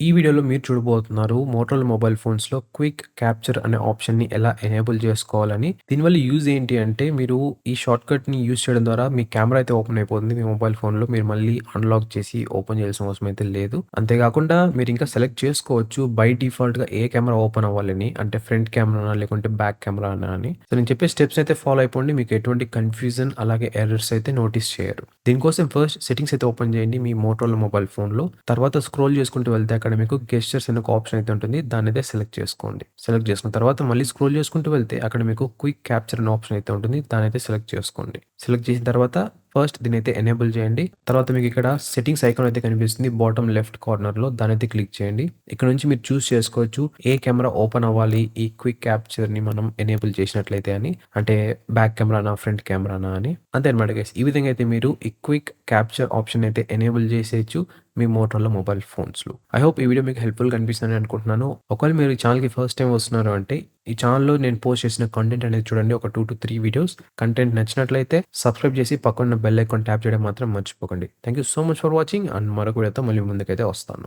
ఈ వీడియోలో మీరు చూడబోతున్నారు మోటరోలా మొబైల్ ఫోన్స్‌లో క్విక్ క్యాప్చర్ అనే ఆప్షన్‌ని ఎలా ఎనేబుల్ చేసుకోవాలని. దీనివల్ల యూజ్ ఏంటి అంటే మీరు ఈ షార్ట్‌కట్‌ని యూజ్ చేయడం ద్వారా మీ కెమెరా అయితే ఓపెన్ అయిపోతుంది మీ మొబైల్ ఫోన్‌లో. మీరు మళ్ళీ అన్‌లాక్ చేసి ఓపెన్ చేయాల్సిన అవసరం అయితే లేదు. అంతేకాకుండా మీరు ఇంకా సెలెక్ట్ చేసుకోవచ్చు బై డిఫాల్ట్‌గా ఏ కెమెరా ఓపెన్ అవ్వాలని. అంటే ఫ్రంట్ కెమెరానా లేకుంటే బ్యాక్ కెమెరానా అని. సో నేను చెప్పే స్టెప్స్ అయితే ఫాలో అయిపోండి. మీకు ఎటువంటి కన్‌ఫ్యూజన్ అలాగే ఎర్రర్స్ అయితే నోటీస్ చేయరు. దీనికోసం ఫస్ట్ సెట్టింగ్స్ అయితే ఓపెన్ చేయండి మీ మోటరోలా మొబైల్ ఫోన్‌లో. తర్వాత స్క్రోల్ చేసుకుంటూ వెళ్తే అక్కడ మీకు గెస్చర్స్ అనే ఒక ఆప్షన్ అయితే ఉంటుంది. దాన్నయితే సెలెక్ట్ చేసుకోండి. సెలెక్ట్ చేసుకున్న తర్వాత మళ్ళీ స్క్రోల్ చేసుకుంటూ వెళ్తే అక్కడ మీకు క్విక్ క్యాప్చర్ అనే ఆప్షన్ అయితే ఉంటుంది. దాన్నయితే సెలెక్ట్ చేసుకోండి. సెలెక్ట్ చేసిన తర్వాత ఫస్ట్ దీనైతే ఎనేబుల్ చేయండి. తర్వాత మీకు ఇక్కడ సెట్టింగ్స్ ఐకాన్ అయితే కనిపిస్తుంది. బాటమ్ లెఫ్ట్ కార్నర్‌లో దాన్నైతే క్లిక్ చేయండి. ఇక్కడ నుంచి మీరు చూస్ చేసుకోవచ్చు. ఏ కెమెరా ఓపెన్ అవ్వాలి ఈ క్విక్ క్యాప్చర్‌ని మనం ఎనేబుల్ చేసినట్లయితే అని. అంటే బ్యాక్ కెమెరానా, ఫ్రంట్ కెమెరానా అని. అంతే అన్నమాట గైస్. ఈ విధంగా అయితే మీరు ఈ క్విక్ క్యాప్చర్ ఆప్షన్ అయితే ఎనేబుల్ చేసేయొచ్చు మీ మోటరోలా మొబైల్ ఫోన్స్‌లో. ఐ హోప్ ఈ వీడియో మీకు హెల్ప్‌ఫుల్‌గా అనిపిస్తుందని అనుకుంటున్నాను. ఒకవేళ మీరు ఈ ఛానెల్‌కి ఫస్ట్ టైమ్ వస్తున్నారు అంటే ఈ ఛానెల్‌లో నేను పోస్ట్ చేసిన కంటెంట్ అనేది చూడండి. ఒక 2-3 వీడియోస్. కంటెంట్ నచ్చినట్లయితే సబ్స్క్రైబ్ చేసి పక్కనున్న బెల్ ఐకాన్ ట్యాప్ చేయడం మాత్రం మర్చిపోకండి. Thank you so much for watching and మరొక వీడియోతో మళ్ళీ ముందుకైతే వస్తాను.